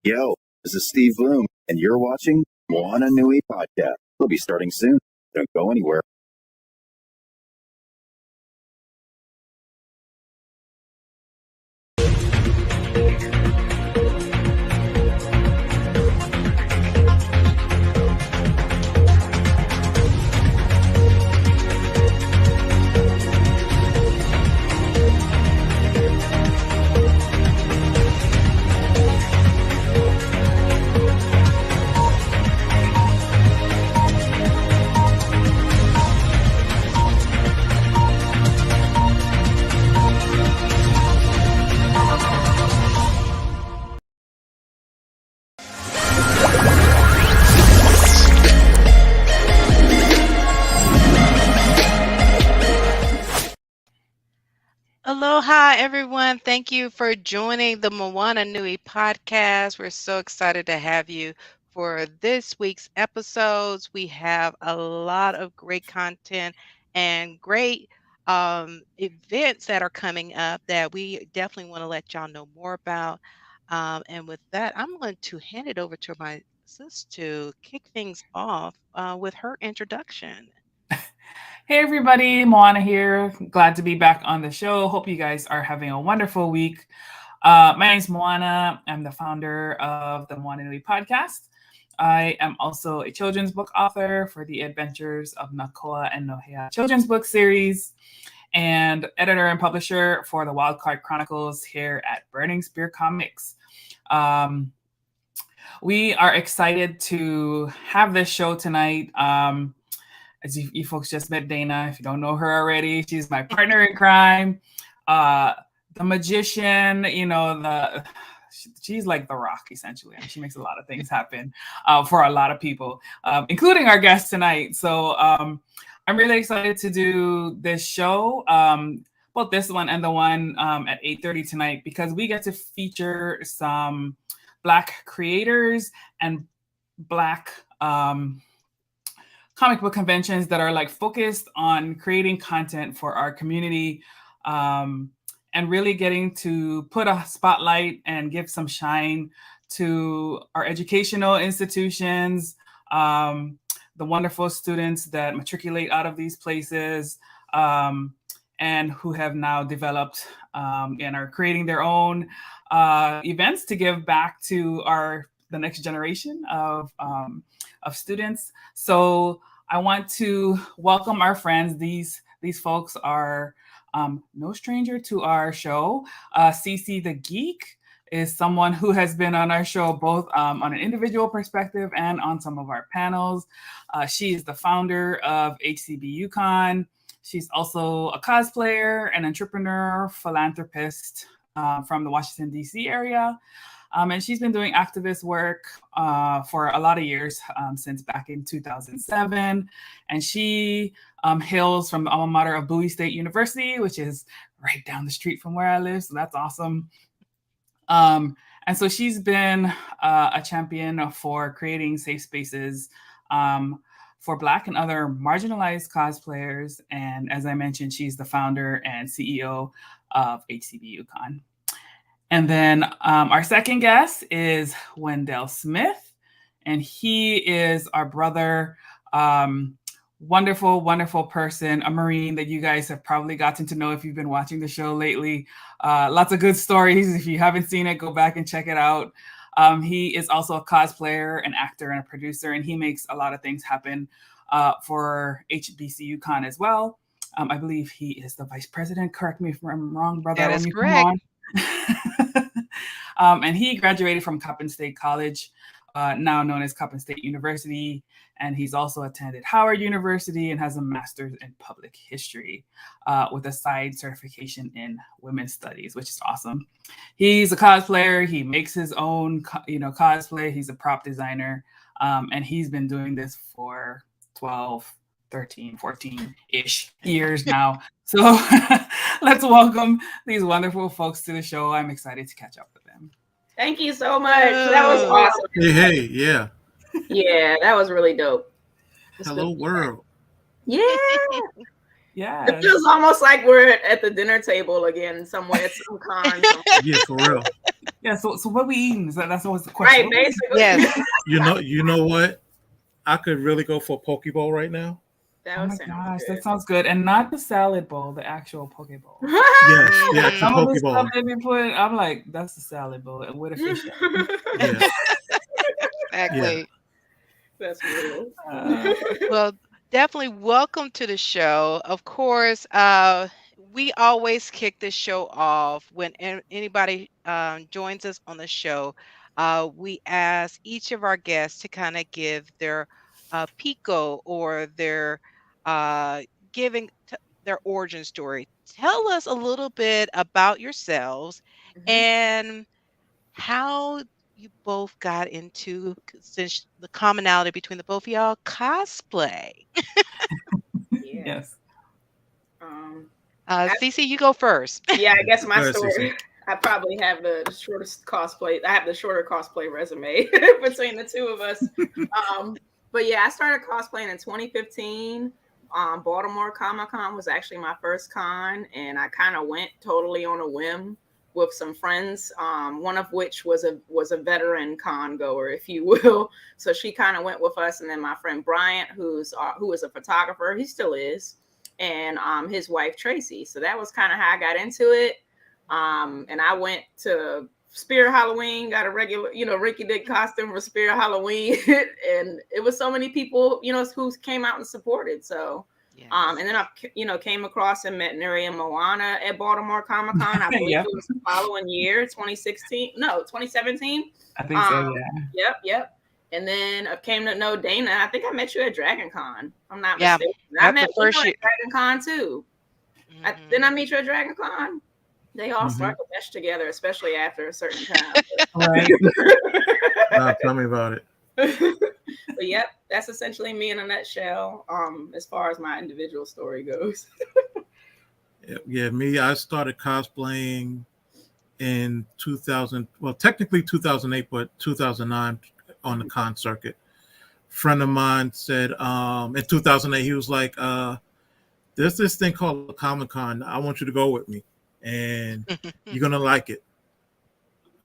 Yo, this is Steve Bloom, and you're watching Moana Nui Podcast. We'll be starting soon. Don't go anywhere. Aloha, everyone. Thank you for joining the Moana Nui Podcast. We're so excited to have you for this week's episodes. We have a lot of great content and great events that are coming up that we definitely want to let y'all know more about. And with that, I'm going to hand it over to my sis to kick things off with her introduction. Hey everybody, Moana here. Glad to be back on the show. Hope you guys are having a wonderful week. My name is Moana. I'm the founder of the Moana Nui Podcast. I am also a children's book author for the Adventures of Nakoa and Nohea children's book series and editor and publisher for the Wildcard Chronicles here at Burning Spear Comics. We are excited to have this show tonight. As you folks just met Dana, if you don't know her already, she's my partner in crime, the magician. She's like the Rock, essentially. She makes a lot of things happen for a lot of people, including our guest tonight. So I'm really excited to do this show, both this one and the one at 8:30 tonight, because we get to feature some Black creators and Black comic book conventions that are like focused on creating content for our community, and really getting to put a spotlight and give some shine to our educational institutions, the wonderful students that matriculate out of these places, and who have now developed and are creating their own events to give back to the next generation of students. So I want to welcome our friends. These folks are no stranger to our show. Cece the Geek is someone who has been on our show both on an individual perspective and on some of our panels. She is the founder of HBCU. She's also a cosplayer, an entrepreneur, philanthropist from the Washington, D.C. area. And she's been doing activist work for a lot of years, since back in 2007. And she hails from the alma mater of Bowie State University, which is right down the street from where I live. So that's awesome. And so she's been a champion for creating safe spaces for Black and other marginalized cosplayers. And as I mentioned, she's the founder and CEO of HBCU. And then our second guest is Wendell Smith, and he is our brother, wonderful, wonderful person, a Marine that you guys have probably gotten to know if you've been watching the show lately. Lots of good stories. If you haven't seen it, go back and check it out. He is also a cosplayer, an actor, and a producer, and he makes a lot of things happen for HBCU as well. I believe he is the vice president. Correct me if I'm wrong, brother. That is correct. And he graduated from Coppin State College, now known as Coppin State University. And he's also attended Howard University and has a master's in public history with a side certification in women's studies, which is awesome. He's a cosplayer. He makes his own, cosplay. He's a prop designer. And he's been doing this for 12, 13, 14-ish years now. So let's welcome these wonderful folks to the show. I'm excited to catch up with them. Thank you so much. That was awesome. Hey, yeah. Yeah, that was really dope. Hello, world. Yeah. Yeah. It feels almost like we're at the dinner table again somewhere at some con. Yeah, for real. Yeah. So what we eating? That's always the question. Right, basically. Yes. You know what? I could really go for a poke bowl right now. That Oh would my sound gosh, good. that sounds good. And not the salad bowl, the actual poke bowl. Yes, yeah, it's a Some of the poke bowl. stuff they be putting, I'm like, that's the salad bowl with a fish. Yeah, Exactly. That's real. Well, definitely welcome to the show. Of course, we always kick this show off when anybody joins us on the show. We ask each of our guests to kind of give their pico or their uh, giving their origin story. Tell us a little bit about yourselves and how you both got into, since the commonality between the both of y'all, cosplay. Yeah. Yes. Cece, you go first. Yeah, I guess my Go ahead, story. Cece. I probably have the shortest cosplay. I have the shorter cosplay resume between the two of us. But yeah, I started cosplaying in 2015. Baltimore Comic-Con was actually my first con, and I kind of went totally on a whim with some friends. One of which was a veteran con goer, if you will. So she kind of went with us, and then my friend Bryant, who is a photographer, he still is, and his wife Tracy. So that was kind of how I got into it. And I went to Spirit Halloween, got a regular, rinky-dink costume for Spirit Halloween. And it was so many people, who came out and supported. So, Yes. and then I, came across and met Nuri and Moana at Baltimore Comic-Con. I believe Yep. it was the following year, 2017. I think so, yeah. Yep. And then I came to know Dana. I think I met you at Dragon Con. I'm not Yeah, mistaken. I that's met the first you year. at Dragon Con too. Mhm. Didn't I meet you at Dragon Con? They all Mhm. start to mesh together, especially after a certain time. Right. Tell me about it. But yep, that's essentially me in a nutshell. As far as my individual story goes. Yeah, me. I started cosplaying in 2000. Well, technically 2008, but 2009 on the con circuit. Friend of mine said in 2008 he was like, "There's this thing called a Comic-Con. I want you to go with me, and you're gonna like it."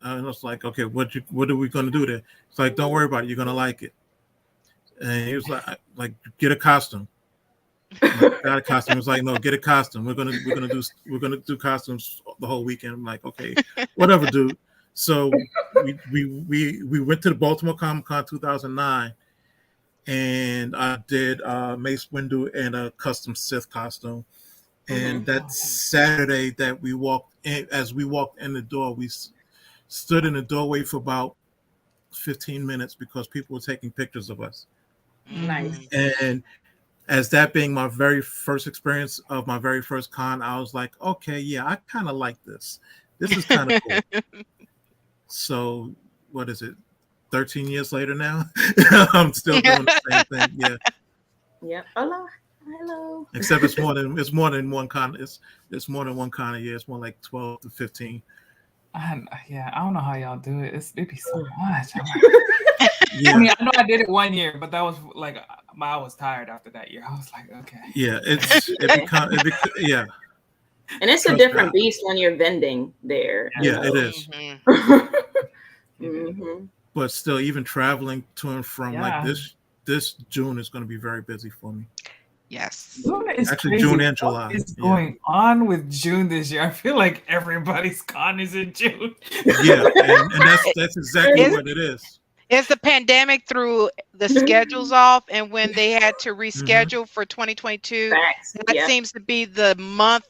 And I was like, "Okay, what are we gonna do there?" It's like, "Don't worry about it. You're gonna like it." And he was like, "Get a costume." Got a costume. It was like, "No, get a costume. We're gonna do costumes the whole weekend." I'm like, "Okay, whatever, dude." So we went to the Baltimore Comic-Con 2009, and I did Mace Windu and a custom Sith costume. And that Saturday that we walked in, as we walked in the door, we stood in the doorway for about 15 minutes because people were taking pictures of us. Nice. And as that being my very first experience of my very first con, I was like, okay, yeah, I kind of like this. This is kind of cool. So what is it? 13 years later now, I'm still doing the same thing. Yeah. Yep. Hello. Except it's more than one con. It's more than one con a year. It's more like 12 to 15. I don't know how y'all do it. It'd be so much. Yeah. I mean, I know I did it one year, but that was like I was tired after that year. I was like, okay. Yeah, yeah. And it's a different beast when you're vending there. Yeah, it is. Mm-hmm. But still, even traveling to and from Yeah. like this June is going to be very busy for me. Yes. June is Actually, crazy. June and July. What is going on with June this year? I feel like everybody's con is in June. Yeah, and that's exactly what it is. It's the pandemic threw the schedules off, and when they had to reschedule for 2022, Facts. that Yep. seems to be the month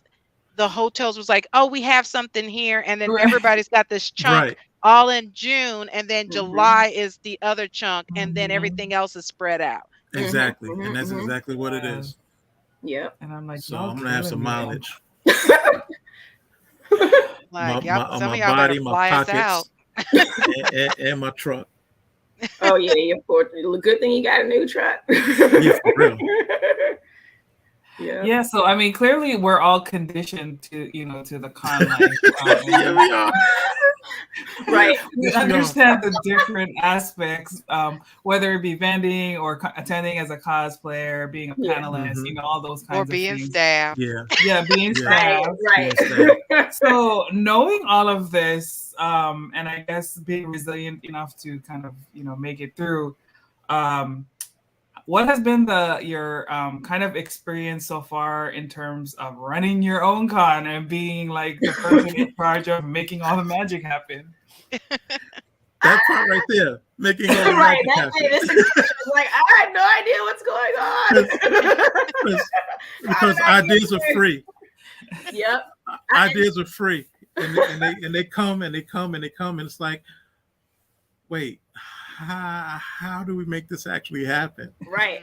the hotels was like, oh, we have something here, and then Right. everybody's got this chunk Right. all in June, and then July is the other chunk, and then Mhm. everything else is spread out. Exactly. Mhm, And that's mhm. exactly what it is. Yep. And I'm like, So y'all I'm gonna have some killing me. mileage. Like, my some of y'all better body, my fly us out. pockets, and my truck. Oh yeah, of course. Good thing you got a new truck. Yeah, for real. Yeah. Yeah, so I mean, clearly we're all conditioned to the con life. Yeah, we are. Right. We understand the different aspects, whether it be vending or attending as a cosplayer, being a panelist, all those kinds Or of being things. staff. Yeah, being staff. Right. So knowing all of this, and I guess being resilient enough to kind of, make it through, what has been your kind of experience so far in terms of running your own con and being like the person in charge of making all the magic happen? That part right there, making all the right. magic happen. This is like, I had no idea what's going on. because ideas are free. Yep. Ideas are free, and they come and it's like, wait, how do we make this actually happen? Right.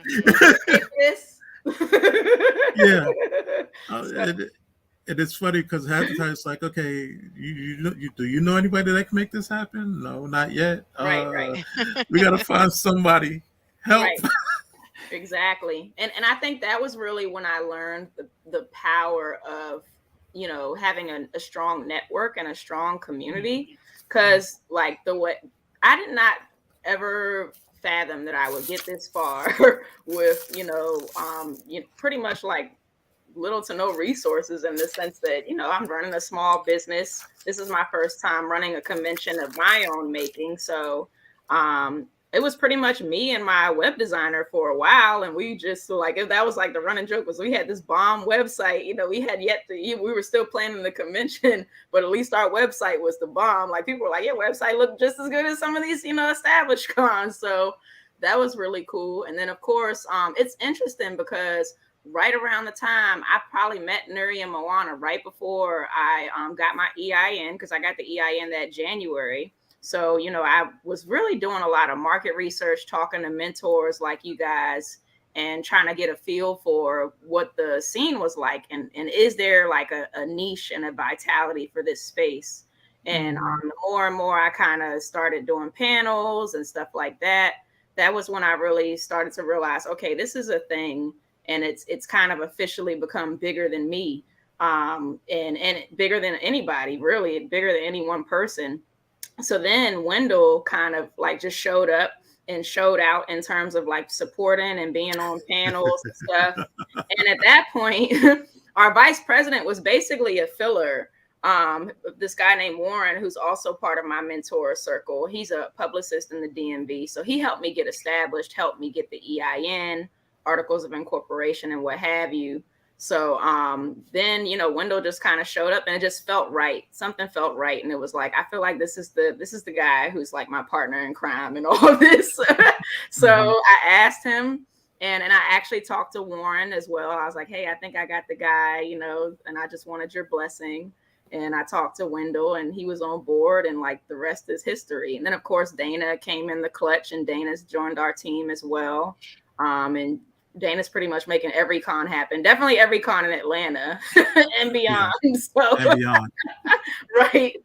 Yeah. And it's funny because half the time it's like, okay, do you know anybody that can make this happen? No, not yet. Right. We got to find somebody. Help. Right. Exactly. And I think that was really when I learned the power of, having a strong network and a strong community. Because like I did not ever fathom that I would get this far with, pretty much like little to no resources, in the sense that, I'm running a small business. This is my first time running a convention of my own making. So it was pretty much me and my web designer for a while. And we just if that was like the running joke, was we had this bomb website, we had we were still planning the convention, but at least our website was the bomb. Like people were like, your website looked just as good as some of these, established cons. So that was really cool. And then of course, it's interesting because right around the time I probably met Nuri and Moana right before I got my EIN, because I got the EIN that January. So, I was really doing a lot of market research, talking to mentors like you guys, and trying to get a feel for what the scene was like. And is there like a niche and a vitality for this space? And the more and more I kind of started doing panels and stuff like that, that was when I really started to realize, okay, this is a thing. And it's kind of officially become bigger than me, and bigger than anybody, really, bigger than any one person. So then Wendell kind of like just showed up and showed out in terms of like supporting and being on panels and stuff. And at that point, our vice president was basically a filler. This guy named Warren, who's also part of my mentor circle. He's a publicist in the DMV. So he helped me get established, helped me get the EIN, articles of incorporation, and what have you. So then, Wendell just kind of showed up, and it just felt right. Something felt right. And it was like, I feel like this is the guy who's like my partner in crime and all of this. So I asked him, and I actually talked to Warren as well. I was like, hey, I think I got the guy, and I just wanted your blessing. And I talked to Wendell, and he was on board, and like the rest is history. And then of course, Dana came in the clutch, and Dana's joined our team as well. And Dana's pretty much making every con happen. Definitely every con in Atlanta and beyond. Yeah. So, and beyond. Right.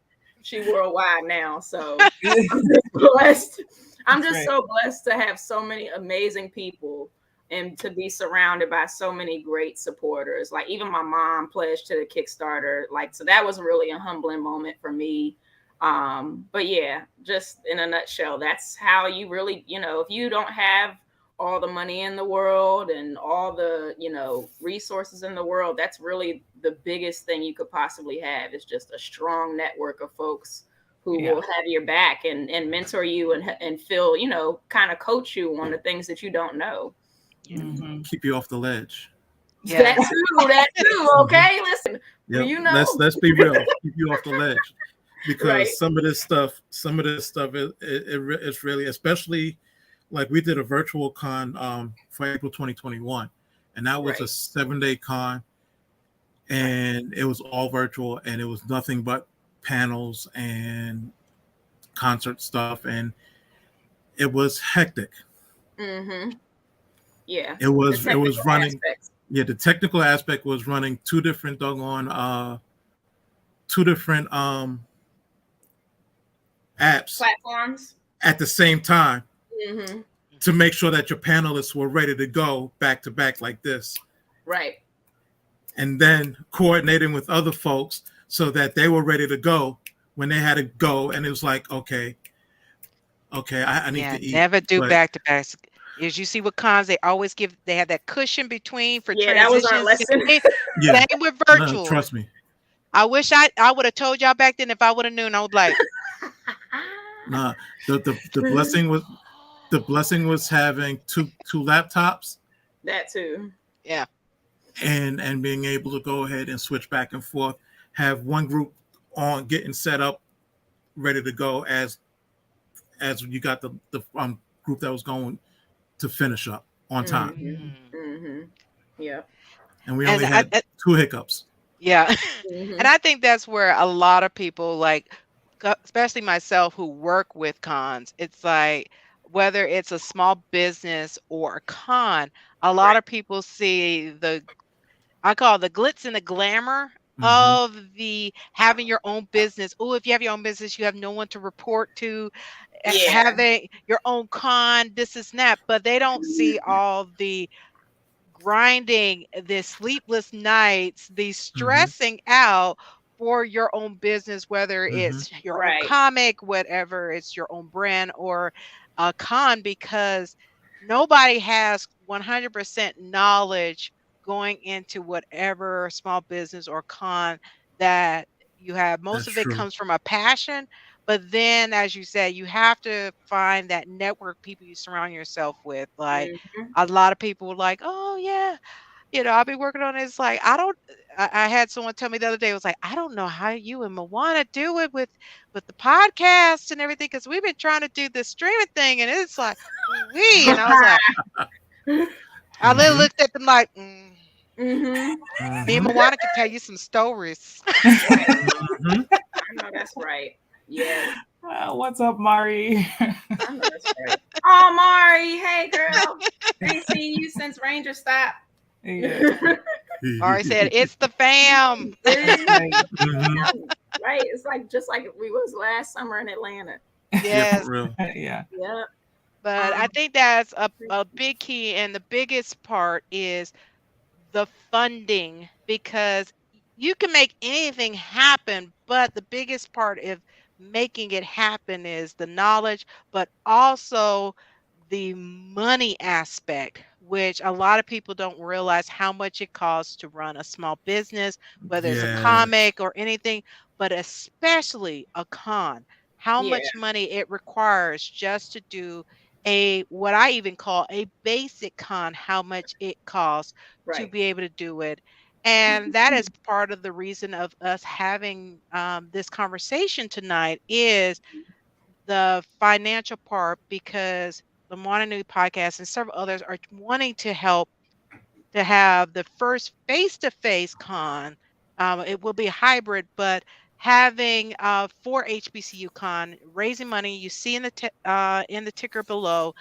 She worldwide now. So I'm just blessed. I'm just so blessed to have so many amazing people and to be surrounded by so many great supporters. Like even my mom pledged to the Kickstarter. So that was really a humbling moment for me. But yeah, just in a nutshell, that's how you really, if you don't have all the money in the world and all the, resources in the world, that's really the biggest thing you could possibly have, is just a strong network of folks who will have your back and mentor you and feel, kind of coach you on the things that you don't know. Mm-hmm. Keep you off the ledge. Yeah. That too. Okay. Listen, let's be real. Keep you off the ledge, because some of this stuff it's really, especially like we did a virtual con for April 2021, and that was a 7-day con, and it was all virtual, and it was nothing but panels and concert stuff, and it was hectic. Mm-hmm. Yeah, it was running. Aspects. Yeah, the technical aspect was running two different apps, platforms at the same time. Mm-hmm. To make sure that your panelists were ready to go back to back like this. Right. And then coordinating with other folks so that they were ready to go when they had to go, and it was like, okay, I need to eat. Never do But back to back. As you see with cons, they always they have that cushion between for Yeah, that was our transitions. lesson. yeah, Same with no, virtual. trust me. I wish I would have told y'all back then. If I would have known, I would be like, Nah, the blessing was having two laptops That too. yeah, and being able to go ahead and switch back and forth, have one group on getting set up, ready to go as you got the group that was going to finish up on time. Mm-hmm. Yeah. And we only had 2 hiccups. yeah. Mm-hmm. And I think that's where a lot of people, like, especially myself, who work with cons, it's like whether it's a small business or a con, a lot of people see I call it the glitz and the glamour of the having your own business. Oh, if you have your own business, you have no one to report to. Yeah. Having your own con, this is that, but they don't see all the grinding, the sleepless nights, the stressing out for your own business, whether it's your own comic, whatever, it's your own brand or a con, because nobody has 100% knowledge going into whatever small business or con that you have. Most of it comes from a passion, but then, as you said, you have to find that network people you surround yourself with. Like a lot of people were like, oh yeah, I'll be working on it. It's like, I had someone tell me the other day, it was like, I don't know how you and Moana do it with the podcast and everything, because we've been trying to do this streaming thing, and it's like, and I was like, I literally looked at them like, me and Moana can tell you some stories. I know that's right. Yeah. What's up, Mari? I know that's right. Oh, Mari, hey girl. Ain't seen you since Ranger stopped. Yeah. Mari said, it's the fam. Right. It's like just like we was last summer in Atlanta. Yes. Yeah. Yep. But I think that's a big key, and the biggest part is the funding, because you can make anything happen, but the biggest part of making it happen is the knowledge, but also the money aspect, which a lot of people don't realize how much it costs to run a small business, whether it's a comic or anything, but especially a con, how much money it requires just to do what I even call a basic con, how much it costs to be able to do it. And that is part of the reason of us having this conversation tonight, is the financial part, because the Moana Nui Podcast and several others are wanting to help to have the first face-to-face con. It will be hybrid, but having for HBCU con, raising money. You see in the ticker below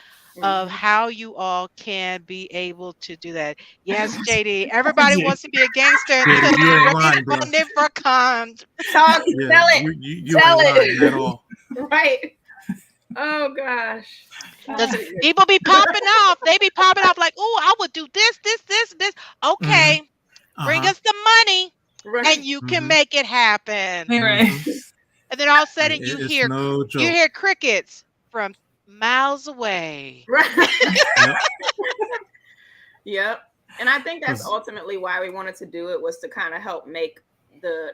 of how you all can be able to do that. Yes, JD. Everybody wants to be a gangster until you raise funding for cons. Tell it. You ain't lying at all. Right. Oh gosh. People be popping off. They be popping off like, oh, I would do this. Okay, bring us the money, and you can make it happen. Right. And then all of a sudden you hear crickets from miles away. Right. Yep. And I think that's ultimately why we wanted to do it, was to kind of help make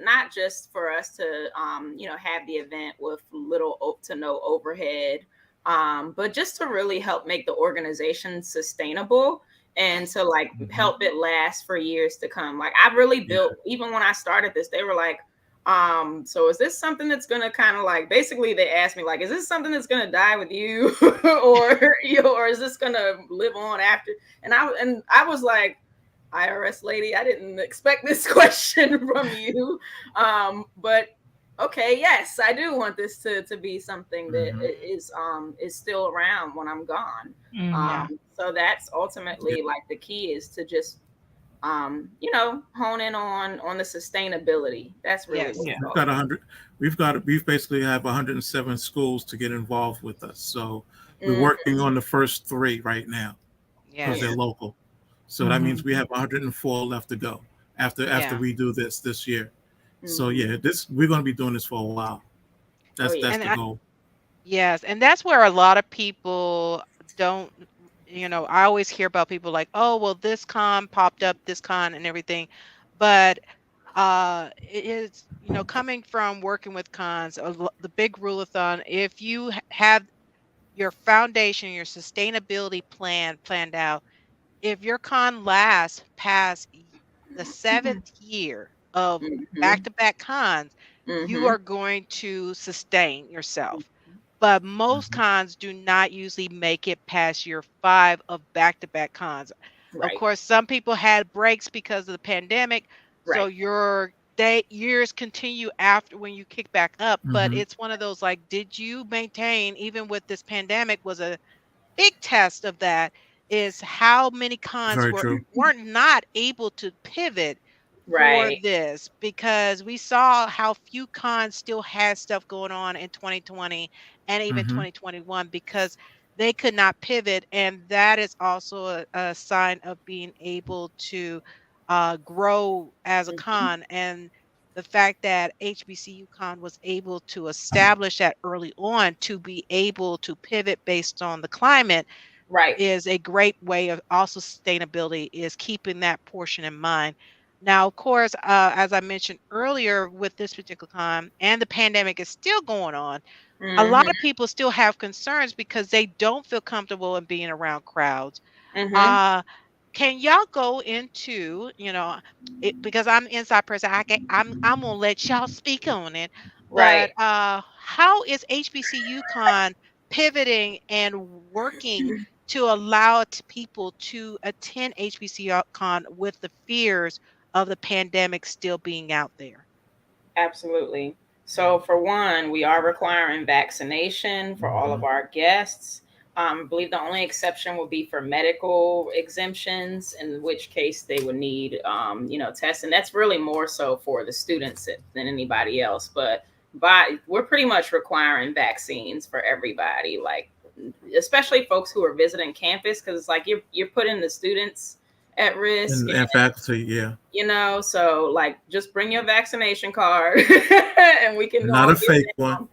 not just for us to have the event with little to no overhead, but just to really help make the organization sustainable and to like help it last for years to come. Like I really built, even when I started this, they were like, so is this something that's gonna kind of like, basically they asked me like, is this something that's gonna die with you or is this gonna live on after? And I was like, IRS lady, I didn't expect this question from you. But okay, yes, I do want this to be something that is still around when I'm gone. So that's ultimately like the key, is to just hone in on the sustainability. That's really we've got 100. We basically have 107 schools to get involved with us. So we're working on the first 3 right now because they're local. So that means we have 104 left to go after we do this year. So we're going to be doing this for a while. That's yeah. the goal. Yes, and that's where a lot of people don't, I always hear about people like, oh, well, this con popped up, this con and everything. But it is, coming from working with cons, the big rule of thumb, if you have your foundation, your sustainability plan planned out, if your con lasts past the seventh year of Mm-hmm. back-to-back cons, you Mm-hmm. are going to sustain yourself. But most Mhm. cons do not usually make it past year 5 of back-to-back cons. Of Right. course, some people had breaks because of the pandemic, so Right. your years continue after when you kick back up. But Mhm. it's one of those like, did you maintain even with this pandemic was a big test of that is how many cons Very true. weren't not able to pivot for Right. this because we saw how few cons still had stuff going on in 2020 and even Mhm. 2021 because they could not pivot, and that is also a sign of being able to grow as a Mm-hmm. con. And the fact that HBCU Con was able to establish that early on to be able to pivot based on the climate Right. is a great way of also sustainability is keeping that portion in mind. Now, of course, as I mentioned earlier, with this particular con and the pandemic is still going on, a lot Mm-hmm. of people still have concerns because they don't feel comfortable in being around crowds. Mm-hmm. Uh, can y'all go into, because I'm an inside person, I'm gonna let y'all speak on it. But Right. how is HBCU Con pivoting and working to allow people to attend HBCU Con with the fears of the pandemic still being out there? Absolutely. So, for one, we are requiring vaccination for all of Mhm. our guests. I believe the only exception would be for medical exemptions, in which case they would need, tests. And that's really more so for the students than anybody else. But we're pretty much requiring vaccines for everybody, like especially folks who are visiting campus, because it's like you're putting the students at risk. And faculty, yeah, So like just bring your vaccination card and we can not all a get fake one. down.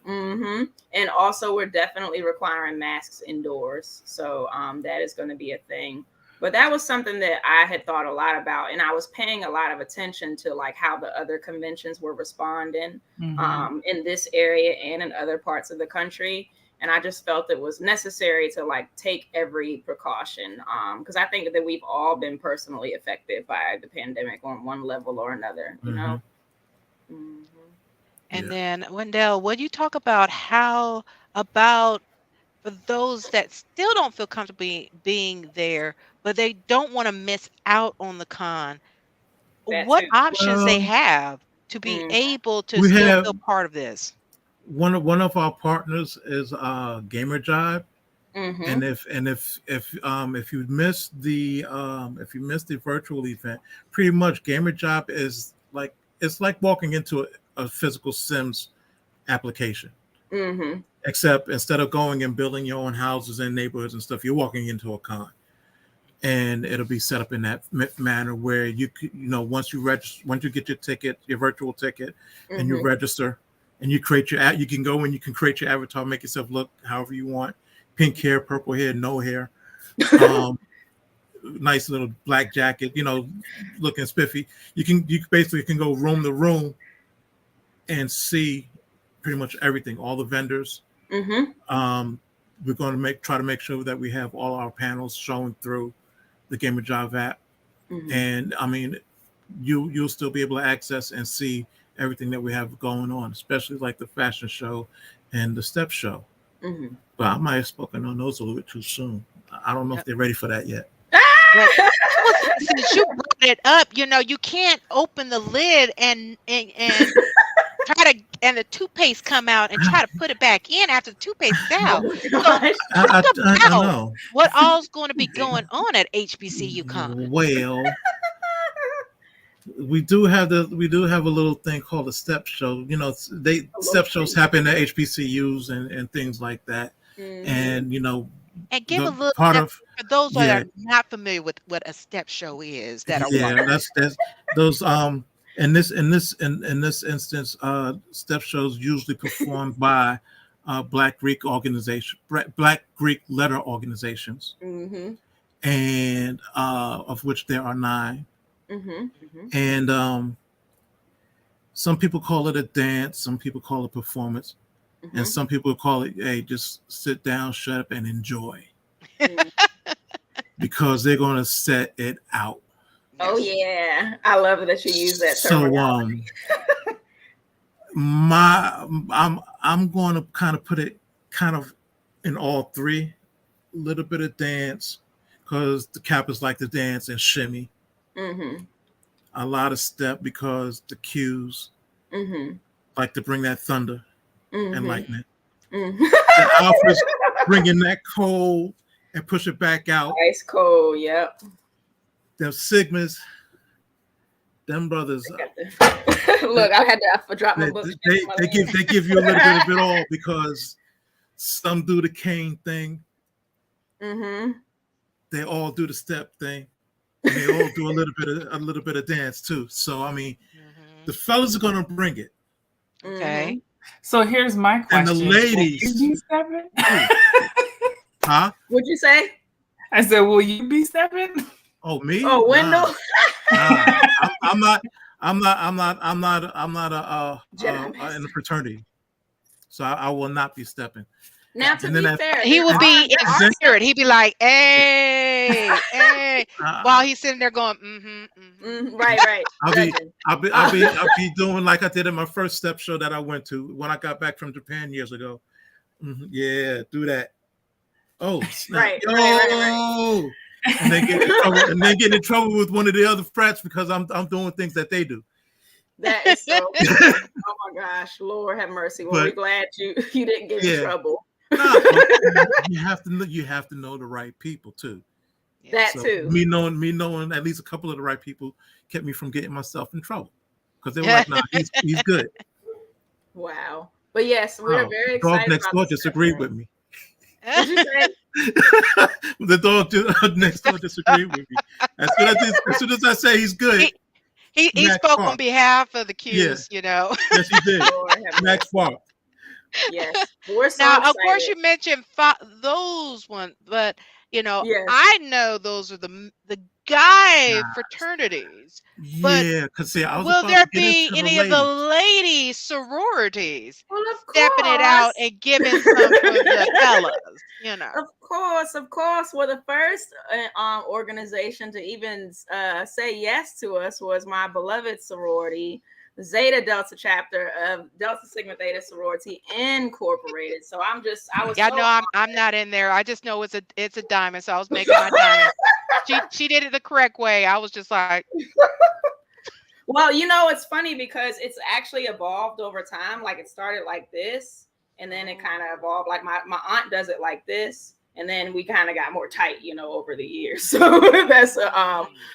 Mm-hmm. And also we're definitely requiring masks indoors. So that is going to be a thing. But that was something that I had thought a lot about, and I was paying a lot of attention to like how the other conventions were responding in this area and in other parts of the country. And I just felt it was necessary to like take every precaution because I think that we've all been personally affected by the pandemic on one level or another. Mhm. Mhm. And Yeah. then, Wendell, would you talk about how about for those that still don't feel comfortable being there, but they don't want to miss out on the con, That what too. options they Well, have to be Mm-hmm. able to we still have feel part of this? one of our partners is Gamer Jive, Mm-hmm. and if you missed the virtual event, pretty much Gamer Jive is like it's like walking into a physical Sims application. Mm-hmm. Except instead of going and building your own houses and neighborhoods and stuff, you're walking into a con, and it'll be set up in that manner where once you register, once you get your ticket, your virtual ticket, and you Mm-hmm. register, and you create you can go and you can create your avatar, make yourself look however you want, pink hair, purple hair, no hair, um, nice little black jacket, looking spiffy. You basically can go room to room and see pretty much everything, all the vendors. Mm-hmm. We're going to try to make sure that we have all our panels showing through the Gamer Jive app, Mm-hmm. and I mean, you'll still be able to access and see everything that we have going on, especially like the fashion show and the step show. Mm-hmm. But I might have spoken on those a little bit too soon. I don't know if they're ready for that yet. Well, well, since you brought it up, you can't open the lid and try to and the toothpaste come out and try to put it back in after the toothpaste is Oh out. my So gosh. talk I about know. what all's going to be going on at HBCU Con. Well, we do have a little thing called a step show. Step shows happen at HBCUs and things like that. Mm-hmm. And And give a the little part depth of for those that yeah are not familiar with what a step show is that are yeah watching. that's those In this instance, step shows usually performed by Black Greek letter organizations, and of which there are 9. And some people call it a dance, some people call it performance, and some people call it, hey, just sit down, shut up, and enjoy, because they're going to set it out. Oh yeah, I love that you use that terminology. So I'm going to kind of put it kind of in all 3, a little bit of dance, because the Kappas like to dance and shimmy. A lot of step, because the Qs like to bring that thunder and lightning. The Alphas bringing that cold and push it back out. Ice cold, yep. Them Sigmas, them brothers. Look, I had to drop my book. They give you a little bit of it all, because some do the cane thing. They all do the step thing. And they all do a little bit of dance too. So I mean, the fellas are gonna bring it. Okay. So here's my question. And the ladies. Will you be stepping? Huh? What'd you say? I said, will you be stepping? Oh, me? Oh, Wendell. Nah. I'm not in the fraternity. So I will not be stepping. Now, to be fair, he would be in spirit. He'd be like, hey, hey, while he's sitting there going, right. I'll be doing like I did in my first step show that I went to when I got back from Japan years ago. Yeah, do that. Oh, snap. Right. And then get in trouble with one of the other frats because I'm doing things that they do. That is so. Oh my gosh, Lord have mercy. Well, we're glad you didn't get in trouble. No, you have to know the right people too. That too. Me knowing at least a couple of the right people kept me from getting myself in trouble, because they were like, "Nah, he's good." Wow. But yes, we're very excited. Dog next door disagreed with me. What'd you say? The dog next door disagreed with me. As soon as I say he's good, he spoke on behalf of the Qs, you know. Yes, he did. Max Farr. Yes. We're so now, excited. of course, you mentioned those ones, but you know, I know those are the guy fraternities. Yeah, because will there be any of the lady sororities stepping it out and giving some for the fellas? You know, of course. Well, the first organization to even say yes to us was my beloved sorority, Zeta Delta chapter of Delta Sigma Theta Sorority Incorporated. So I'm not in there. I just know it's a diamond. So I was making my diamond. She did it the correct way. I was just like, well, you know, it's funny because it's actually evolved over time. Like it started like this, and then it kind of evolved. Like my aunt does it like this, and then we kind of got more tight, you know, over the years. So that's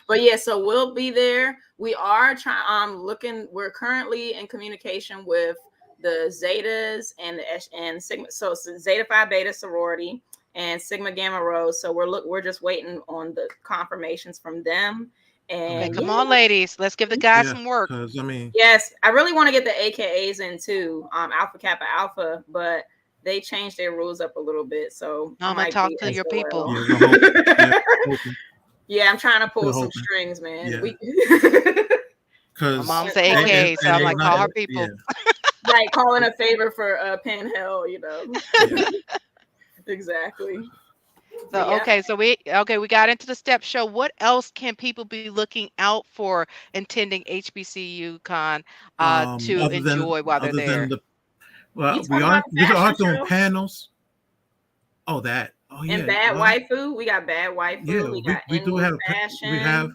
but yeah, so we'll be there. We are trying we're currently in communication with the Zetas and Sigma, so Zeta Phi Beta sorority and Sigma Gamma Rho. So we're just waiting on the confirmations from them. And come on, ladies, let's give the guys some work. Yes, I really want to get the AKAs in too, Alpha Kappa Alpha, but they changed their rules up a little bit. So I'm gonna talk to your people. Yeah, I'm trying to pull some strings, man. Yeah. My mom's the AKA, so I'm like, call her people. Yeah. Like calling a favor for Pan Hell, you know. Yeah. Exactly. So so we got into the step show. What else can people be looking out for attending HBCU Con to enjoy while they're there? We are doing panels. Oh, yeah. And Bad Waifu. We got Bad Waifu. Yeah, we do have fashion. We have.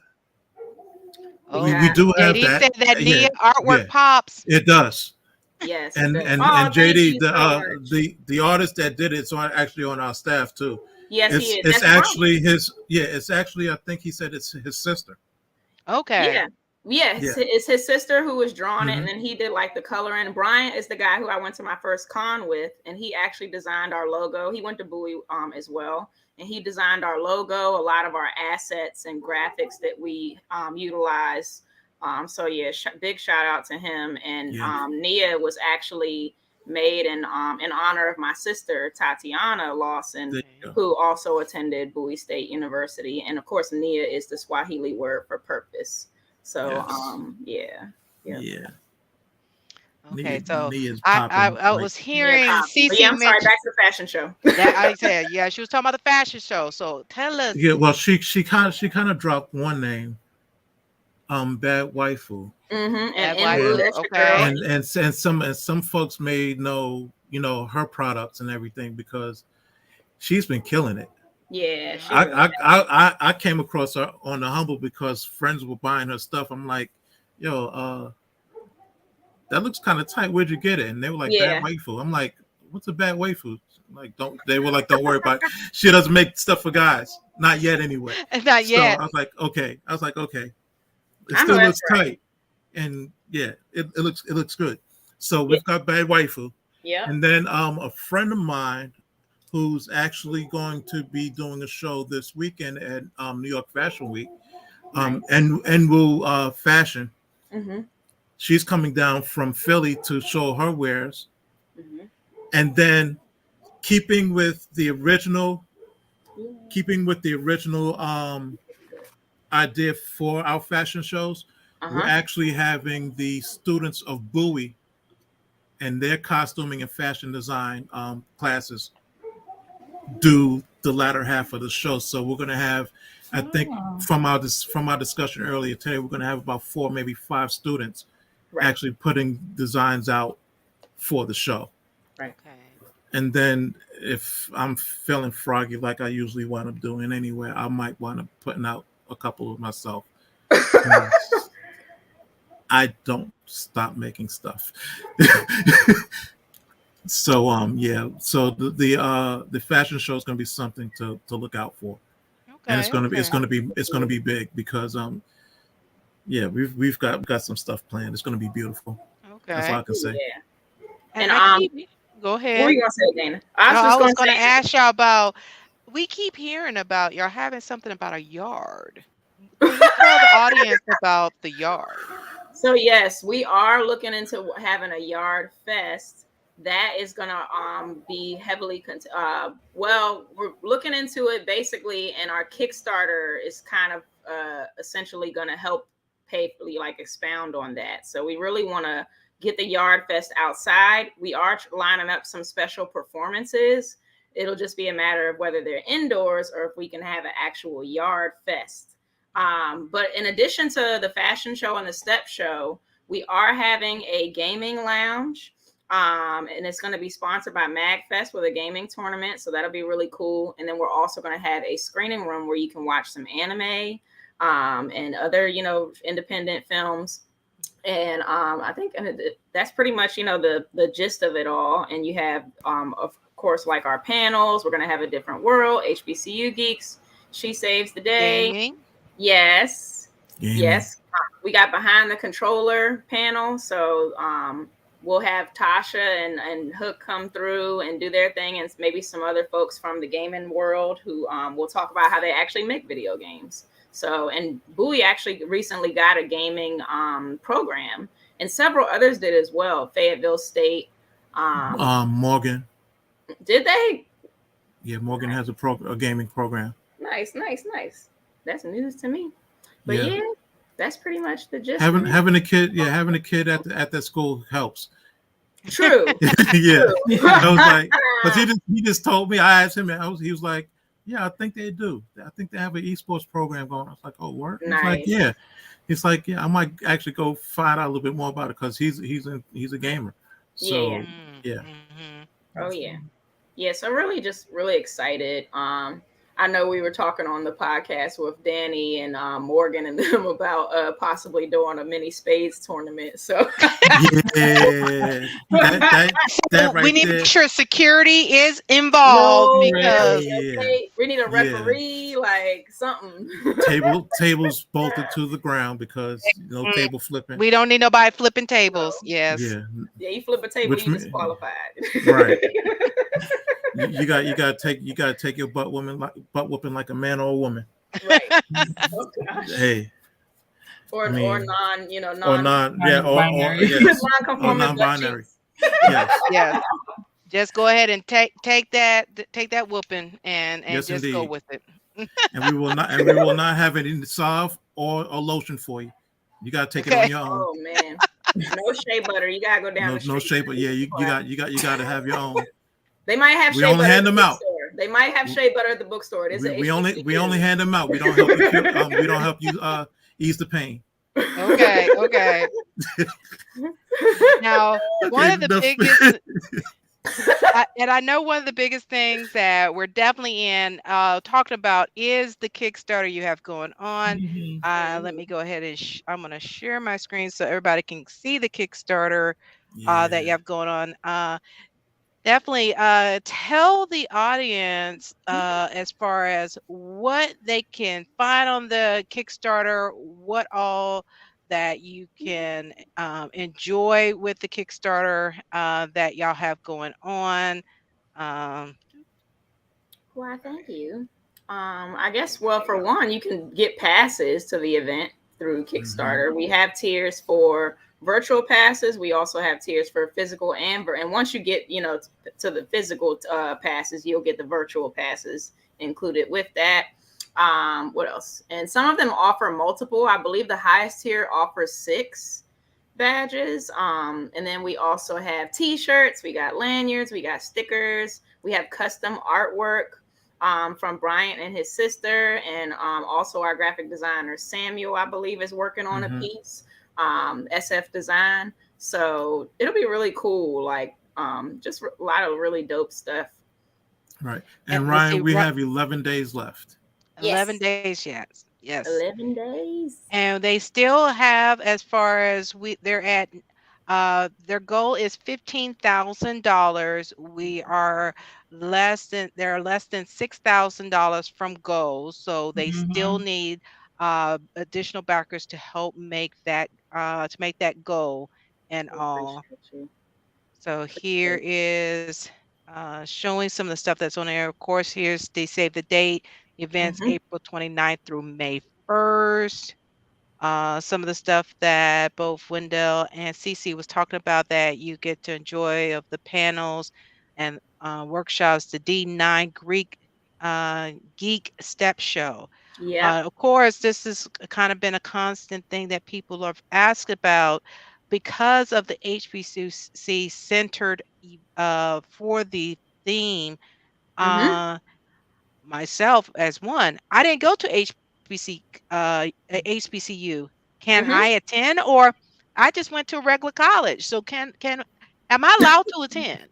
We do have JD that. Said that Nia artwork pops. It does. Yes. And JD, the artist that did it's actually on our staff too. Yes, he is. It's actually his. Yeah, it's actually. I think he said it's his sister. Okay. Yeah. It's his sister who was drawing it, and then he did like the coloring. Brian is the guy who I went to my first con with, and he actually designed our logo. He went to Bowie as well, and he designed our logo, a lot of our assets and graphics that we utilize So yeah, big shout out to him. And Yeah. Nia was actually made in honor of my sister Tatiana Lawson, There you go. who also attended Bowie State University. And of course, Nia is the Swahili word for purpose. So Yes. Yeah. Okay, so Nia's I popping, I like, was hearing But Cece yeah, I'm sorry, mention back to the fashion show. that. I said, yeah, she was talking about the fashion show. So tell us. yeah. Well, she kind of dropped one name, Bad Waifu, And Bad Enwu, Waifu, that's your okay. girl. and some folks may know her products and everything because she's been killing it. Yeah, she I came across her on the Humble because friends were buying her stuff. I'm like, yo, that looks kind of tight. Where'd you get it? And they were like, Yeah. Bad Waifu. I'm like, what's a bad waifu? Like, don't worry about it. She doesn't make stuff for guys. Not yet anyway. Not yet. So I was like, okay. It I know still that's looks right. tight. And yeah, it looks good. So we've got Bad Waifu. Yeah. And then a friend of mine who's actually going to be doing a show this weekend at New York Fashion Week, and will fashion. Mm-hmm. She's coming down from Philly to show her wares. Mm-hmm. And then keeping with the original idea for our fashion shows, we're actually having the students of Bowie and their costuming and fashion design classes do the latter half of the show. So we're going to have, I think from our discussion earlier today, we're going to have about 4, maybe 5 students actually putting designs out for the show. Right. Okay. And then if I'm feeling froggy like I usually wind up doing anyway, I might wind up putting out a couple of myself. I don't stop making stuff. So so the fashion show is going to be something to look out for. Okay. And it's going to be big because we've got some stuff planned. It's going to be beautiful. Okay. That's all I can say. Yeah. And go ahead. What were you gonna say, Dana? I was going to ask y'all about. We keep hearing about y'all having something about a yard. Can you tell the audience about the yard? So yes, we are looking into having a yard fest. That is gonna be heavily we're looking into it basically, and our Kickstarter is kind of essentially gonna help expound on that. So we really want to get the yard fest outside. We are lining up some special performances. It'll just be a matter of whether they're indoors or if we can have an actual yard fest. But in addition to the fashion show and the step show, we are having a gaming lounge. And it's going to be sponsored by MagFest with a gaming tournament. So that'll be really cool. And then we're also going to have a screening room where you can watch some anime and other, independent films. And I think that's pretty much, the gist of it all. And you have, of course, like our panels. We're going to have a different world, HBCU geeks. She saves the day. Gaming. Yes. Gaming. Yes. We got behind the controller panel. So we'll have Tasha and Hook come through and do their thing, and maybe some other folks from the gaming world who will talk about how they actually make video games. So, and Bowie actually recently got a gaming program, and several others did as well. Fayetteville State. Morgan. Did they? Yeah, Morgan has a gaming program. Nice. That's news to me. But yeah, that's pretty much the gist. Having a kid at that school helps. True. Yeah. I was like, because he just told me. I asked him, and he was like, yeah, I think they do. I think they have an esports program going. I was like, oh, work? Nice. He's like, yeah. He's like, yeah, I might actually go find out a little bit more about it because he's a gamer. So yeah. Oh yeah. So really excited. I know we were talking on the podcast with Danny and Morgan and them about possibly doing a mini spades tournament. So yeah, that right we need there. to make sure security is involved because we need a referee, like something. Tables bolted to the ground because no table flipping. we don't need nobody flipping tables. Yes. Yeah, you flip a table, you disqualified. Right. You got to take your butt whooping like a man or a woman. Right. Hey, or non, you know, or non, yeah, or yes, non-conforming non-binary. Yes. Yes. Just go ahead and take that whooping and Yes, just go indeed. with it. And we will not have any salve or lotion for you. You gotta take it on your own. Oh man, no shea butter. You gotta go down the street. No shea butter. Yeah, you got to have your own. They might have We shea only butter hand at the them out. bookstore. They might have shea butter at the bookstore. We only hand them out. We don't help you. We don't help you ease the pain. Okay. Now, one of the biggest, and I know one of the biggest things that we're definitely talking about is the Kickstarter you have going on. Let me go ahead and I'm going to share my screen so everybody can see the Kickstarter that you have going on. Definitely tell the audience as far as what they can find on the Kickstarter, what all that you can enjoy with the Kickstarter that y'all have going on. Why, thank you. I guess, well, for one, you can get passes to the event through Kickstarter. We have tiers for virtual passes. We also have tiers for physical and once you get, you know, to the physical passes, you'll get the virtual passes included with that. What else? And some of them offer multiple. I believe the highest tier offers 6 badges. And then we also have t-shirts, we got lanyards, we got stickers, we have custom artwork from Bryant and his sister, and also our graphic designer Samuel, I believe, is working on a piece. SF Design. So it'll be really cool. Like just a lot of really dope stuff. Right. And Ryan, we have 11 days left. 11 days, yes. 11 days. And they still have, as far as they're at, their goal is $15,000. They're less than $6,000 from goals. So they still need additional backers to help make that goal and all. So here is showing some of the stuff that's on there. Of course, they save the date. Events April 29th through May 1st. Some of the stuff that both Wendell and Cece was talking about that you get to enjoy of the panels and workshops, the D9 Geek Step Show. Yeah. Of course, this has kind of been a constant thing that people have asked about because of the HBCU centered for the theme. Myself as one, I didn't go to HBCU. Can I attend, or I just went to a regular college? So am I allowed to attend?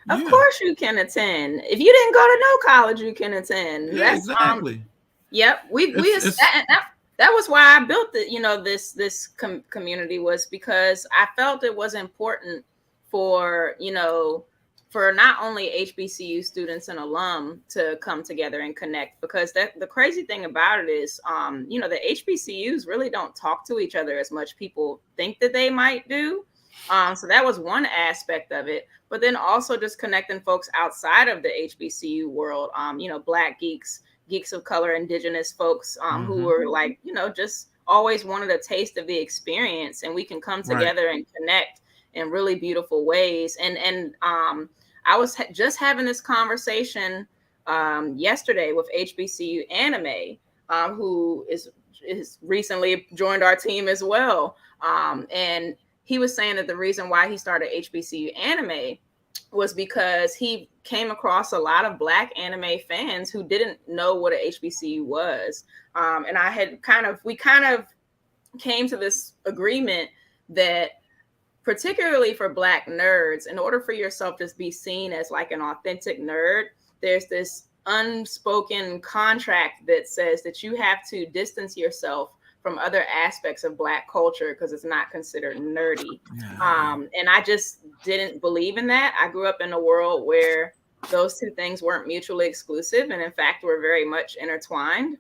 Of course you can attend. If you didn't go to no college, you can attend. Yeah, exactly. Yep. That was why I built this community, was because I felt it was important for, for not only HBCU students and alum to come together and connect, because the crazy thing about it is, the HBCUs really don't talk to each other as much. People think that they might do. So that was one aspect of it. But then also just connecting folks outside of the HBCU world, Black geeks of color, Indigenous folks who were like, just always wanted a taste of the experience, and we can come together and connect in really beautiful ways. And I was just having this conversation yesterday with HBCU Anime, who is recently joined our team as well. And he was saying that the reason why he started HBCU Anime was because he came across a lot of Black anime fans who didn't know what a HBCU was. And we kind of came to this agreement that, particularly for Black nerds, in order for yourself to be seen as like an authentic nerd, there's this unspoken contract that says that you have to distance yourself from other aspects of Black culture because it's not considered nerdy. And I just didn't believe in that. I grew up in a world where those two things weren't mutually exclusive, and in fact were very much intertwined.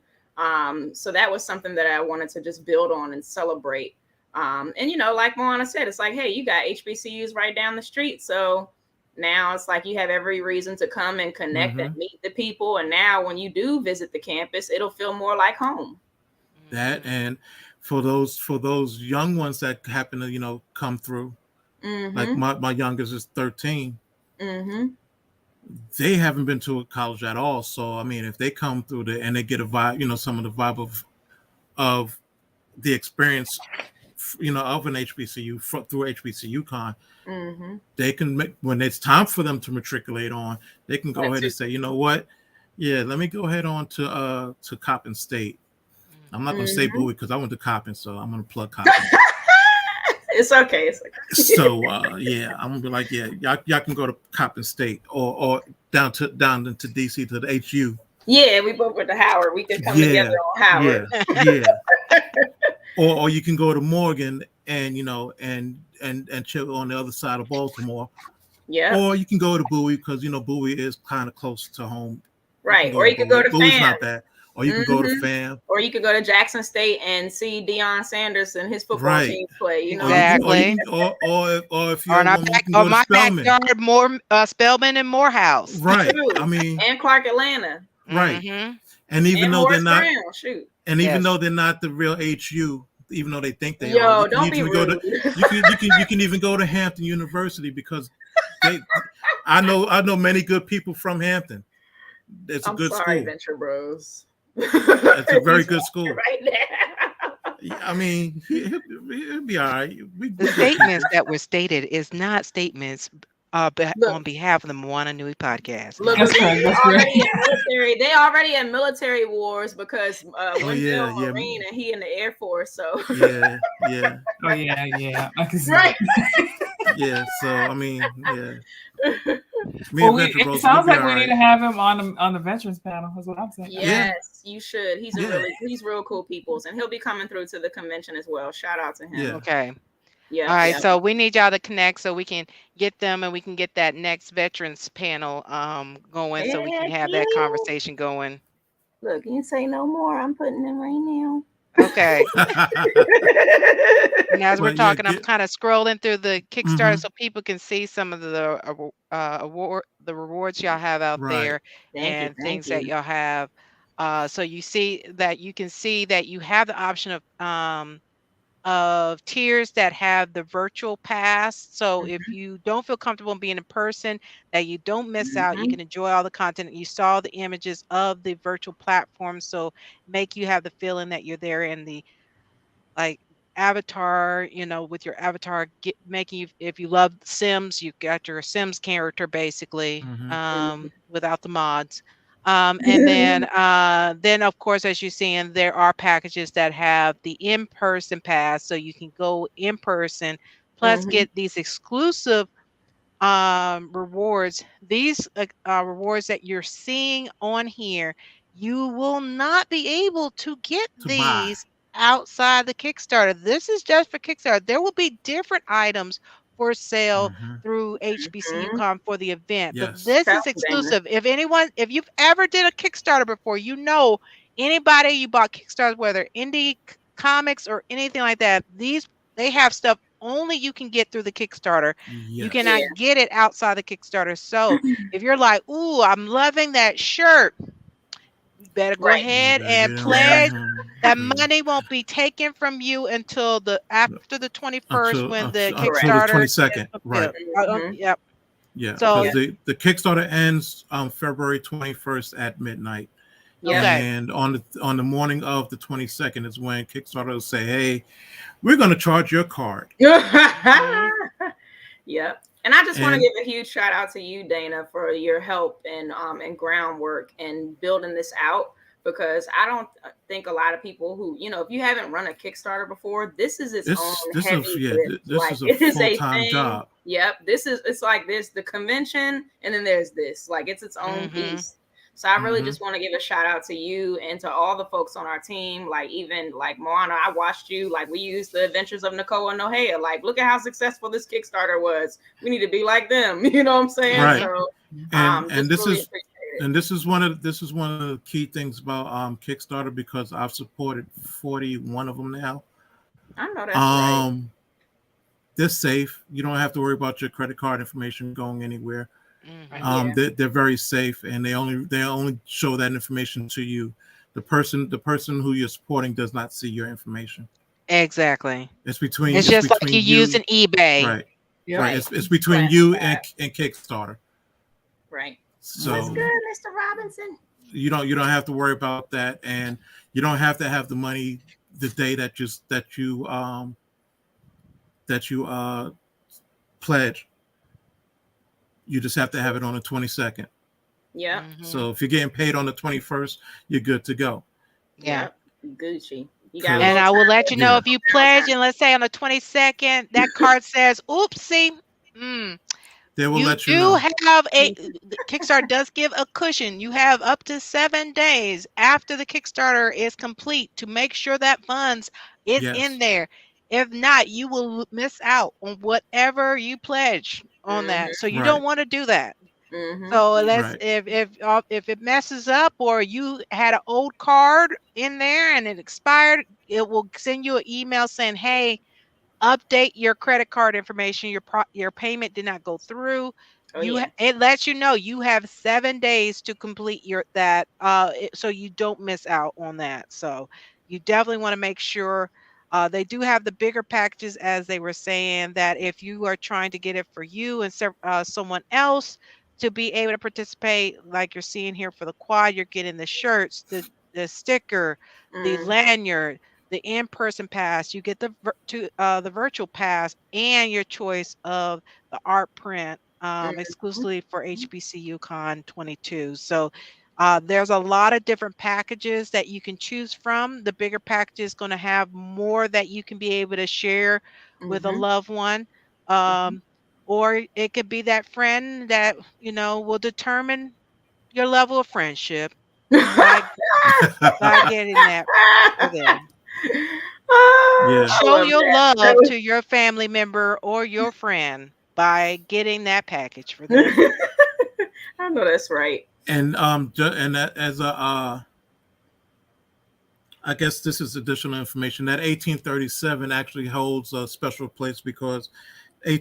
So that was something that I wanted to just build on and celebrate. And like Moana said, it's like, hey, you got HBCUs right down the street. So now it's like you have every reason to come and connect and meet the people. And now when you do visit the campus, it'll feel more like home. That, and for those young ones that happen to come through, like my youngest is 13. They haven't been to a college at all. So I mean, if they come through and they get a vibe, some of the vibe of the experience, of an HBCU through HBCU Con, they can make, when it's time for them to matriculate on, they can go ahead and say, you know what, yeah, let me go ahead on to Coppin State. I'm not going to say Bowie because I went to Coppin, so I'm going to plug Coppin. It's okay. So yeah, I'm gonna be like, yeah, y'all can go to Coppin State or down into DC to the HU. Yeah, we both went to Howard. We could come together on Howard. Yeah. or you can go to Morgan and and chill on the other side of Baltimore. Yeah. Or you can go to Bowie because Bowie is kind of close to home. Right. Or you could go to Bowie's FAM. Not bad. Or you can go to FAM. Or you could go to Jackson State and see Deion Sanders and his football team play. Exactly. Or if you're my backyard, more Spelman and Morehouse. Right. I mean, and Clark Atlanta. Right. And even though they're not, even though they're not the real HU, even though they think they are, don't be rude. You can even go to Hampton University because I know many good people from Hampton. It's a good school. Venture Bros. It's a very good school. Right now. I mean, it'll be all right. The statements that were stated is not statements on behalf of the Moana Nui Podcast. Look, they already in military wars because Wendell Marine and he in the Air Force. So yeah. Oh yeah. I can see right. Yeah. So I mean, yeah. It sounds like we need to have him on the veterans panel. That's what I'm saying. Yes, you should. He's real cool peoples, and he'll be coming through to the convention as well. Shout out to him. Yeah. Okay. Yeah. All right. So we need y'all to connect so we can get them and we can get that next veterans panel going so we can have that conversation going. Look, you say no more. I'm putting them right now. Okay. And as we're talking, I'm kind of scrolling through the Kickstarter so people can see some of the rewards y'all have out there and things that y'all have. So you see that you can see that you have the option of tiers that have the virtual pass. So if you don't feel comfortable being in person, that you don't miss out, you can enjoy all the content. You saw the images of the virtual platform, so make you have the feeling that you're there in the avatar, with your avatar making you, if you love Sims, you got your Sims character basically, without the mods. And then of course, as you're seeing, there are packages that have the in-person pass, so you can go in person, plus get these exclusive rewards. These rewards that you're seeing on here, you will not be able to get these outside the Kickstarter. This is just for Kickstarter. There will be different items for sale through HBCU Con for the event. But this is exclusive. If you've ever did a Kickstarter before, anybody you bought Kickstarter, whether indie comics or anything like that, they have stuff only you can get through the Kickstarter. You cannot get it outside the Kickstarter. So if you're like, ooh, I'm loving that shirt, you better go ahead and pledge. That money won't be taken from you until after the 21st when the Kickstarter. The 22nd, right? Yep. Yeah. So the Kickstarter ends on February 21st at midnight. And on the morning of the 22nd is when Kickstarter will say, "Hey, we're going to charge your card." Yep. And I just want to give a huge shout out to you, Dana, for your help and groundwork and building this out, because I don't think a lot of people who, if you haven't run a Kickstarter before, this is its own heavy lift. This is a full-time job. Yep. It's like this, the convention, and then there's this. Like, it's its own piece. So I really just want to give a shout out to you and to all the folks on our team. Like, even like Moana, I watched you. Like, we used the adventures of Nicole and Nohea. Like, look at how successful this Kickstarter was. We need to be like them. You know what I'm saying? Right. So, and this is one of the key things about Kickstarter, because I've supported 41 of them now. I know that's right. They're safe. You don't have to worry about your credit card information going anywhere. They're very safe, and they only show that information to you. The person who you're supporting does not see your information. Exactly. It's between. It's just like you using eBay. Right. Yep. Right. It's between you and Kickstarter. Right. So That's good, Mr. Robinson. you don't have to worry about that, and you don't have to have the money the day that you pledge. You just have to have it on the 22nd. Yeah. So if you're getting paid on the 21st, you're good to go. Yeah. Gucci. And I will let you know if you pledge, and let's say on the 22nd, that card says, oopsie. They will let you do know. have Kickstarter does give a cushion. You have up to 7 days after the Kickstarter is complete to make sure that funds is in there. If not, you will miss out on whatever you pledge on that. So you don't want to do that. So if it messes up, or you had an old card in there and it expired, it will send you an email saying, hey, update your credit card information. Your payment did not go through. It lets you know you have 7 days to complete that, so you don't miss out on that. So you definitely want to make sure. They do have the bigger packages, as they were saying, that if you are trying to get it for you and someone else to be able to participate, like you're seeing here for the quad, you're getting the shirts, the sticker, the lanyard, the in-person pass. You get the virtual pass and your choice of the art print exclusively for HBCU Con 22. So there's a lot of different packages that you can choose from. The bigger package is going to have more that you can be able to share with a loved one. Or it could be that friend that, will determine your level of friendship by getting that for them. Show your love to your family member or your friend by getting that package for them. I know that's right. And that as a I guess this is additional information that 1837 actually holds a special place because the year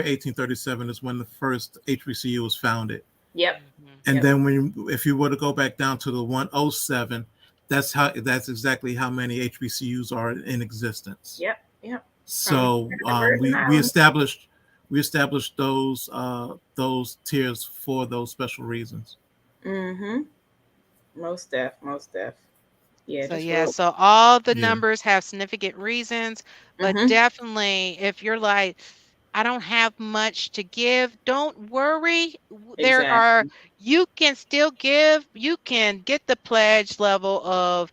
1837 is when the first HBCU was founded. Yep. And then if you were to go back down to the 107, that's exactly how many HBCUs are in existence. Yep. So we established those tiers for those special reasons. Most def. Yeah. So all the numbers have significant reasons, but definitely if you're like, I don't have much to give, don't worry. You can still give. You can get the pledge level of,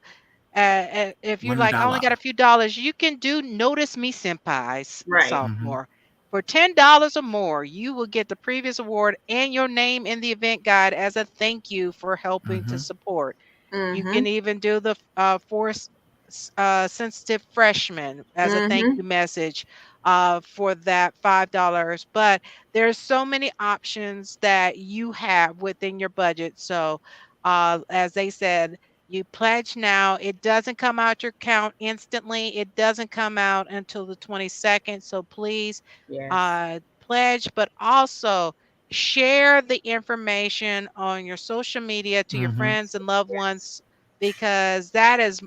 if you're like, I only got a few dollars, you can do Notice Me Senpai's sophomore. For $10 or more, you will get the previous award and your name in the event guide as a thank you for helping to support. You can even do the force sensitive freshman as a thank you message for that $5. But there's so many options that you have within your budget. So as they said, you pledge now. It doesn't come out your account instantly. It doesn't come out until the 22nd. So please pledge, but also share the information on your social media to your friends and loved ones, because that is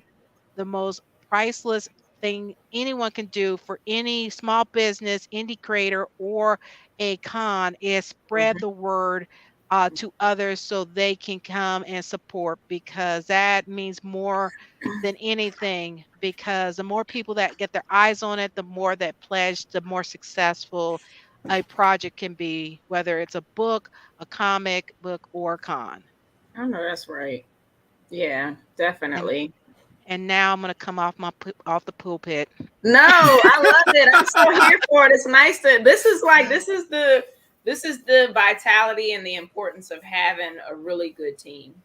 the most priceless thing anyone can do for any small business, indie creator, or a con, is spread the word to others so they can come and support, because that means more than anything, because the more people that get their eyes on it, the more that pledge, the more successful a project can be, whether it's a book, a comic book, or a con. I know that's right. Yeah, definitely. And now I'm going to come off the pulpit. No, I love it. I'm so here for it. It's nice this is the vitality and the importance of having a really good team.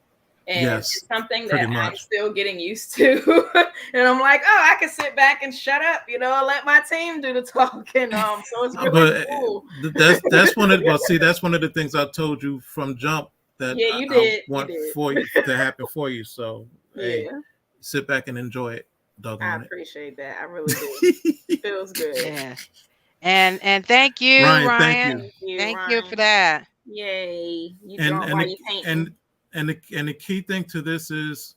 And it's something that I'm still getting used to. And I'm like, I can sit back and shut up, and let my team do the talking. So it's really cool. That's one of the things I told you from jump that I want for you to happen for you. So hey, sit back and enjoy it. I appreciate that. I really do. It feels good. Yeah. And thank you, Ryan. Thank you for that. Yay. And the key thing to this is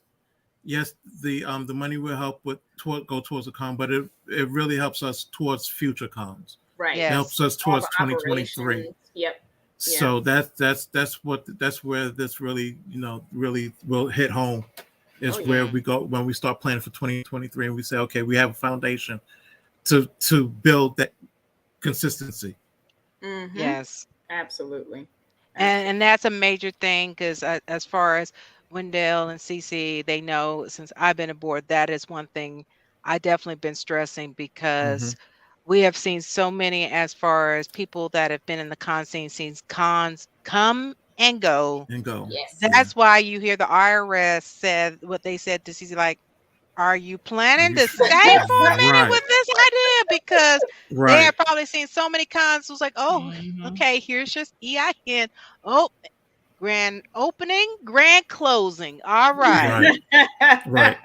yes, the money will help go towards the con, but it really helps us towards future cons. Right. It helps us All towards the 2023. operations. Yep. So that's where this really really will hit home. Is where we go when we start planning for 2023 and we say, okay, we have a foundation to build that consistency. Mm-hmm. Yes. Absolutely. And that's a major thing because as far as Wendell and Cece, they know since I've been aboard, that is one thing I definitely been stressing because we have seen so many as far as people that have been in the con scene, seen cons come and go. Yes. That's why you hear the IRS said what they said to Cece, like, are you planning to stay for a minute with this idea? Because they have probably seen so many cons. It was like, oh, okay, here's just EIN. Oh, grand opening, grand closing. All right. Right.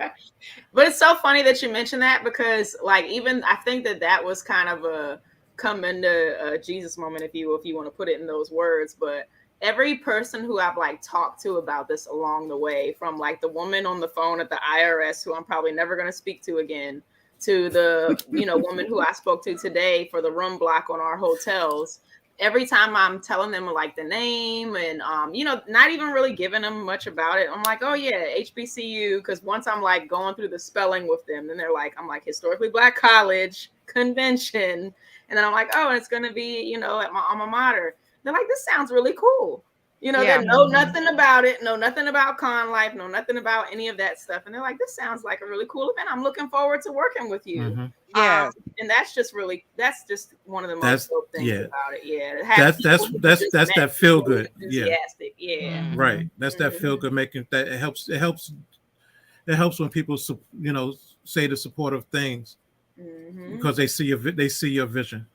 But it's so funny that you mentioned that because, like, even I think that was kind of a come into a Jesus moment, if you want to put it in those words. But every person who I've like talked to about this along the way, from like the woman on the phone at the IRS, who I'm probably never going to speak to again, to the woman who I spoke to today for the room block on our hotels. Every time I'm telling them like the name and not even really giving them much about it, I'm like, oh yeah, HBCU. Because once I'm like going through the spelling with them, then I'm like historically Black college convention, and then I'm like, oh, and it's gonna be at my alma mater. They're like, this sounds really cool. They know nothing about it, know nothing about con life, know nothing about any of that stuff. And they're like, this sounds like a really cool event. I'm looking forward to working with you. Yeah. And that's just one of the most dope things about it. Yeah. That's that feel good. Enthusiastic. Yeah. Right. That's that feel good making that it helps when people say the supportive things because they see your vision.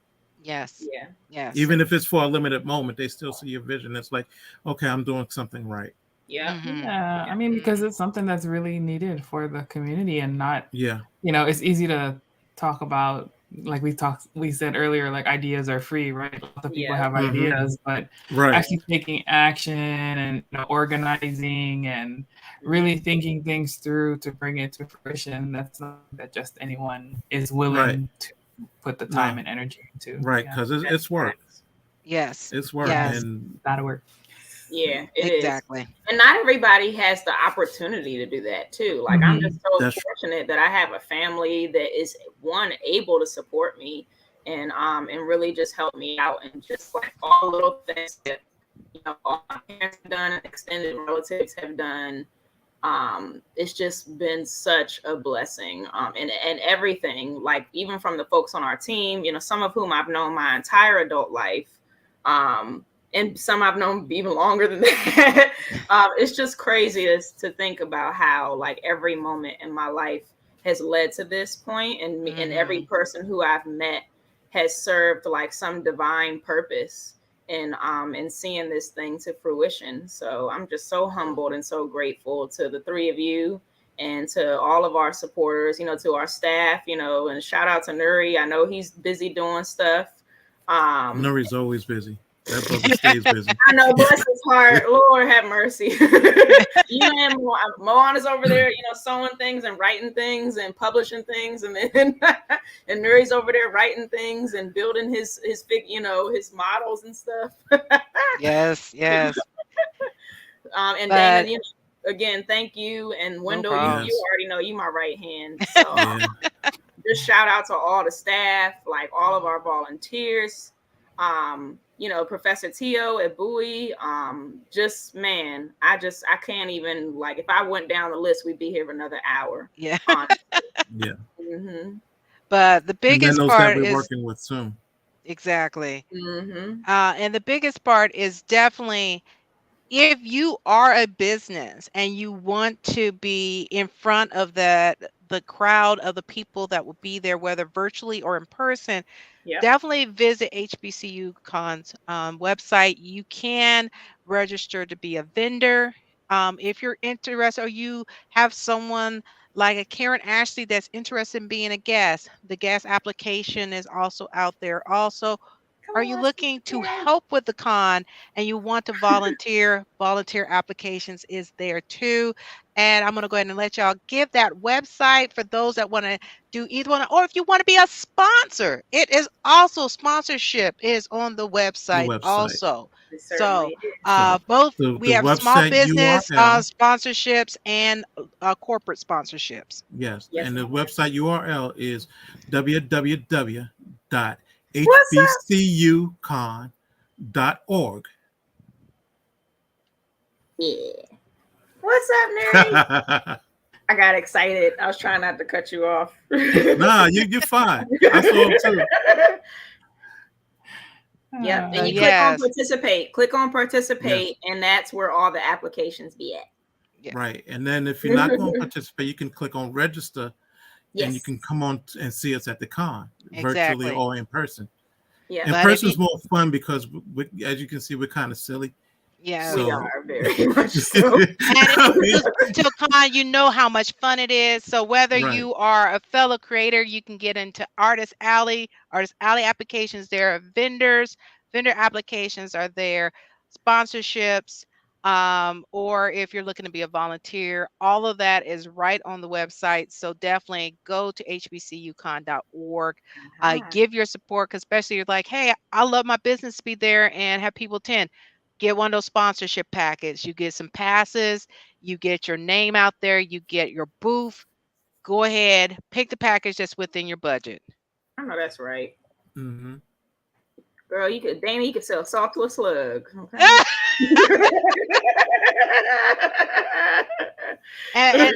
Yes. Yeah. Yes. Even if it's for a limited moment, they still see your vision. It's like, okay, I'm doing something right. Yeah. Yeah. I mean, because it's something that's really needed for the community and not, it's easy to talk about, like we said earlier, like ideas are free, right? Lots of people have ideas, but actually taking action and organizing and really thinking things through to bring it to fruition, that's not that just anyone is willing to put the time and energy into. Right, because it's work. Yes. It's work. Yes. And that'll work. Yeah, it exactly. is. And not everybody has the opportunity to do that too. Like I'm just so fortunate that I have a family that is able to support me and really just help me out and just like all the little things that all my parents have done and extended relatives have done. It's just been such a blessing. And everything, like even from the folks on our team, some of whom I've known my entire adult life. And some I've known even longer than that. It's just crazy to think about how like every moment in my life has led to this point, and and every person who I've met has served like some divine purpose in seeing this thing to fruition. So I'm just so humbled and so grateful to the three of you and to all of our supporters, to our staff, and shout out to Nuri. I know he's busy doing stuff. Nuri's always busy. That brother stays busy. I know, bless his heart. Lord have mercy. And Moana's over there, sewing things and writing things and publishing things, and then and Nuri's over there writing things and building his his models and stuff. Yes. And Dana, again, thank you. And Wendell, you already know you my right hand. So just shout out to all the staff, like all of our volunteers. Professor Tio at Bowie, I can't even, like, if I went down the list, we'd be here for another hour. Yeah. Yeah. But the biggest part that we're is working with soon. Exactly. And the biggest part is definitely if you are a business and you want to be in front of the crowd of the people that will be there, whether virtually or in person, definitely visit HBCU Con's website. You can register to be a vendor. If you're interested or you have someone like a Karen Ashley that's interested in being a guest, the guest application is also out there. Also, Are you looking to help with the con and you want to volunteer? Volunteer applications is there too. And I'm going to go ahead and let y'all give that website for those that want to do either one, or if you want to be a sponsor, it is also sponsorship is on the website also. So both we have small business sponsorships and corporate sponsorships. Yes, and the website URL is www.hbcucon.org. Yeah. What's up, Neri? I got excited. I was trying not to cut you off. Nah, you're fine. I saw him too. Yep. And you click on participate. Click on participate, and that's where all the applications be at. Yeah. Right. And then if you're not going to participate, you can click on register, and you can come on and see us at the con, virtually or in person. Yeah. In person is more fun because, as you can see, we're kind of silly. Yeah, we are very much so. And to a con, you know how much fun it is. So whether you are a fellow creator, you can get into Artist Alley applications. There are vendor applications are there, sponsorships, or if you're looking to be a volunteer, all of that is right on the website. So definitely go to hbcucon.org. Give your support, because especially you're like, hey, I love my business to be there and have people attend. Get one of those sponsorship packets. You get some passes. You get your name out there. You get your booth. Go ahead. Pick the package that's within your budget. I know that's right. Mm-hmm. Girl, Dana, you could sell salt to a slug. Okay? and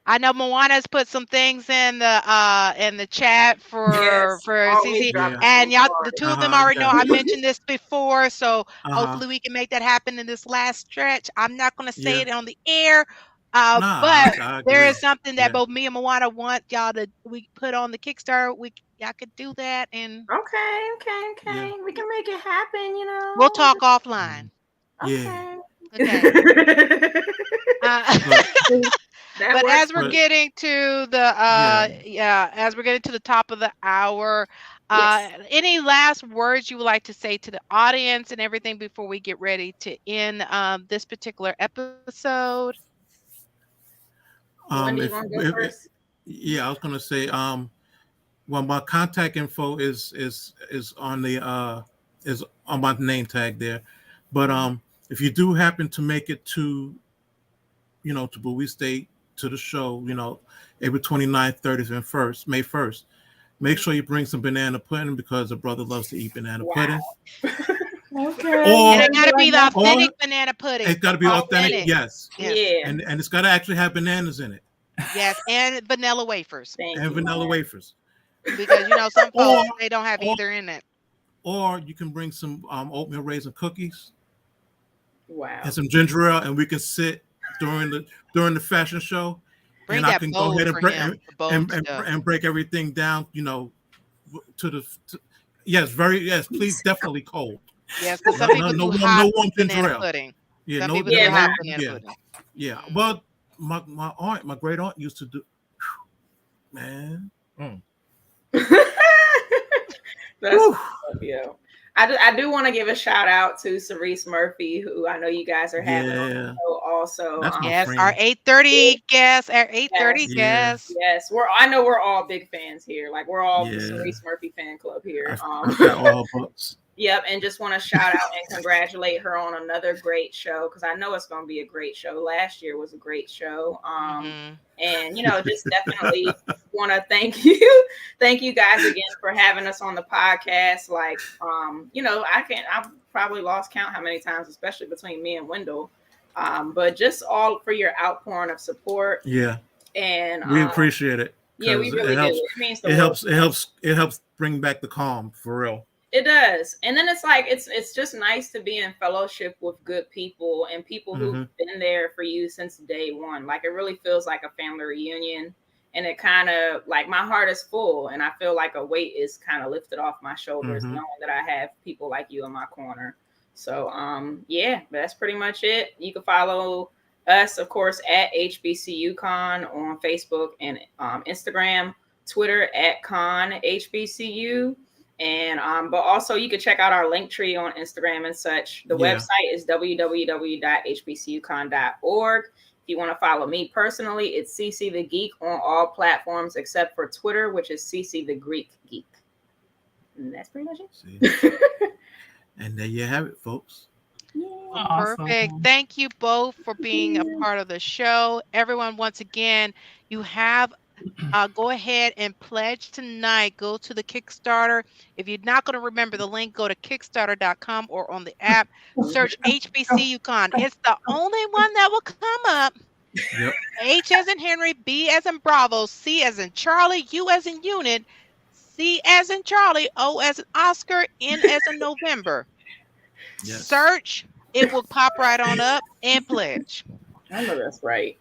I know Moana's put some things in the chat for CC, and y'all, the two of them already know I mentioned this before, so hopefully we can make that happen in this last stretch. I'm not going to say it on the air, but there is something that both me and Moana want y'all to put on the Kickstarter. Y'all could do that, and okay, we can make it happen. You know, we'll talk offline. Okay. But as we're getting to the as we're getting to the top of the hour, any last words you would like to say to the audience and everything before we get ready to end this particular episode? Wendy, you want to go first? I was going to say, well, my contact info is on the is on my name tag there, but if you do happen to make it to Bowie State, to the show, April 29th, 30th, and 1st, May 1st, make sure you bring some banana pudding because a brother loves to eat banana pudding. Okay. And it got to be the authentic banana pudding. It's got to be authentic, yes. Yeah. And it's got to actually have bananas in it. Yes, and vanilla wafers. Vanilla wafers. Because, some folks, they don't have either in it. Or you can bring some oatmeal raisin cookies. Wow. And some ginger ale, and we can sit during the fashion show, and I can go ahead and break everything down, please, definitely cold. Yes, because some people do hot banana pudding. Yeah, some people do hot banana pudding. Yeah. Well, my great aunt used to do, man. That's I do want to give a shout out to Cerise Murphy, who I know you guys are having on the show also. Yes, our 8:30 guest. Yes, I know we're all big fans here. Like we're all the Cerise Murphy fan club here. I've got all books. Yep, and just want to shout out and congratulate her on another great show, because I know it's going to be a great show. Last year was a great show. And, just definitely want to thank you guys again for having us on the podcast. Like, I've probably lost count how many times, especially between me and Wendell. But just all for your outpouring of support. Yeah. And we appreciate it. Yeah, we really do. It means it helps bring back the calm for real. It does. And then it's like, it's just nice to be in fellowship with good people and people who've been there for you since day one. Like, it really feels like a family reunion, and it kind of like, my heart is full and I feel like a weight is kind of lifted off my shoulders, knowing that I have people like you in my corner. So, that's pretty much it. You can follow us, of course, at HBCUcon on Facebook and Instagram, Twitter at ConHBCU. And but also you can check out our link tree on Instagram and such. The website is www.hbcucon.org. If you want to follow me personally, it's CC the Geek on all platforms except for Twitter, which is CC the Greek Geek. And that's pretty much it. And there you have it, folks. Awesome. Perfect. Thank you both for being a part of the show. Everyone, once again, you have go ahead and pledge tonight. Go to the Kickstarter. If you're not going to remember the link, go to kickstarter.com or on the app. Search HBCUcon. It's the only one that will come up. Yep. H as in Henry, B as in Bravo, C as in Charlie, U as in Unit, C as in Charlie, O as in Oscar, N as in November. Yes. Search. It will pop right on up and pledge. I know that's right.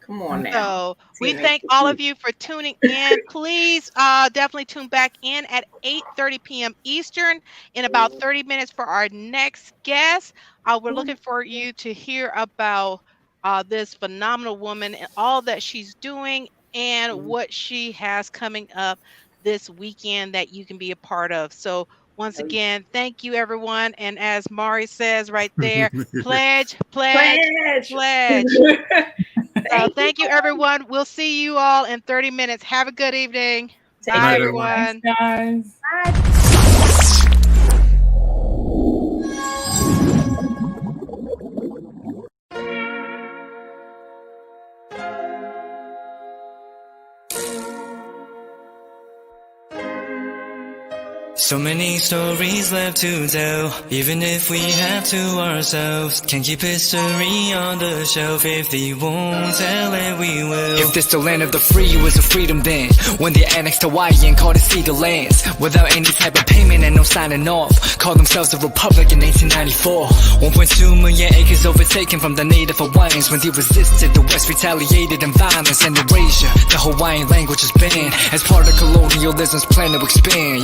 Come on now. So we thank all of you for tuning in. Please definitely tune back in at 8:30 p.m. Eastern in about 30 minutes for our next guest. We're looking for you to hear about this phenomenal woman and all that she's doing and what she has coming up this weekend that you can be a part of. So once again, thank you, everyone. And as Mari says right there, pledge. Thank you, everyone. We'll see you all in 30 minutes. Have a good evening. Bye, everyone. Thanks, guys. Bye. So many stories left to tell, even if we have to ourselves. Can keep history on the shelf. If they won't tell it, we will. If this the land of the free, it was a freedom then. When they annexed Hawaii and called it Cedar Lands, without any type of payment and no signing off. Called themselves a republic in 1894. 1.2 million acres overtaken from the native Hawaiians. When they resisted, the West retaliated in violence and erasure. The Hawaiian language is banned as part of colonialism's plan to expand,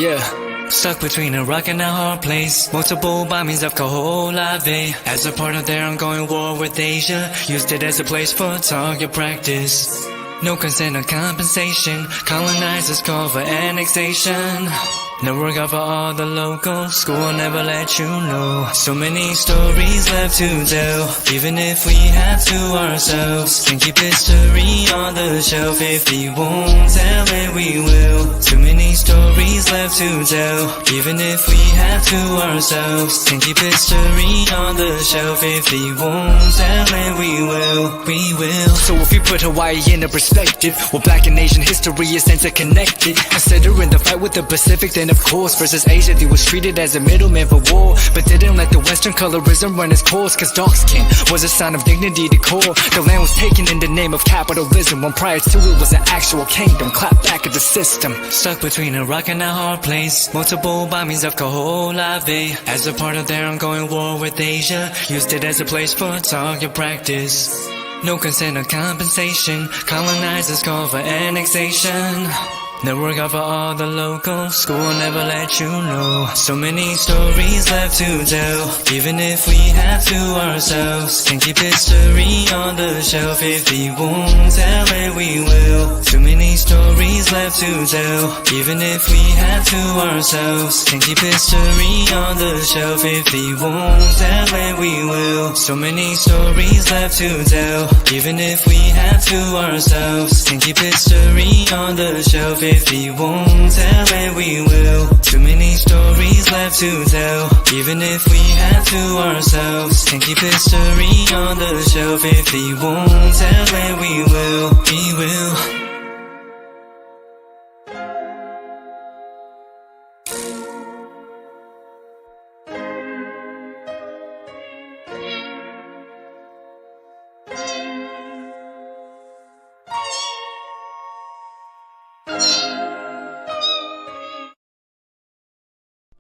Stuck between a rock and a hard place. Multiple bombings of Kaho'olawe. As a part of their ongoing war with Asia, used it as a place for target practice. No consent or compensation. Colonizers call for annexation. No work out for all the locals. School will never let you know. So many stories left to tell, even if we have to ourselves. Can keep history on the shelf. If we won't tell it, we will. Too many stories left to tell, even if we have to ourselves. Can keep history on the shelf. If we won't tell it, we will. We will. So if you put Hawaii in a perspective, well, Black and Asian history is interconnected. Considering the fight with the Pacific, then of course, versus Asia, they was treated as a middleman for war, but didn't let the Western colorism run its course, cause dark skin was a sign of dignity to core. The land was taken in the name of capitalism, when prior to it was an actual kingdom. Clap back at the system. Stuck between a rock and a hard place. Multiple bombings of Kaho'olawe. As a part of their ongoing war with Asia, used it as a place for target practice. No consent or compensation. Colonizers call for annexation. No work out for all the locals. School will never let you know. So many stories left to tell, even if we have to ourselves. Can keep history on the shelf. If we won't tell it, we will. Too many stories left to tell, even if we have to ourselves. Can keep history on the shelf. If we won't tell it, we will. So many stories left to tell, even if we have to ourselves. Can keep history on the shelf. If we won't tell it, we will. Too many stories left to tell, even if we have to ourselves. Can keep history on the shelf. If we won't tell it, we will. We will.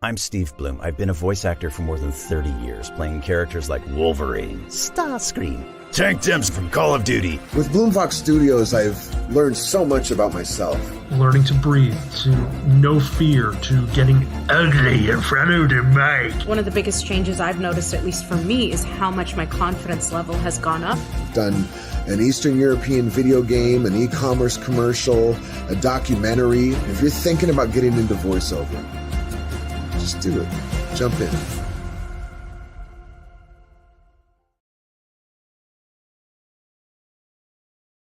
I'm Steve Bloom. I've been a voice actor for more than 30 years, playing characters like Wolverine, Starscream, Tank Timms from Call of Duty. With Bloomfox Studios, I've learned so much about myself. Learning to breathe, to no fear, to getting ugly in front of the mic. One of the biggest changes I've noticed, at least for me, is how much my confidence level has gone up. Done an Eastern European video game, an e-commerce commercial, a documentary. If you're thinking about getting into voiceover, Just do it. Jump in.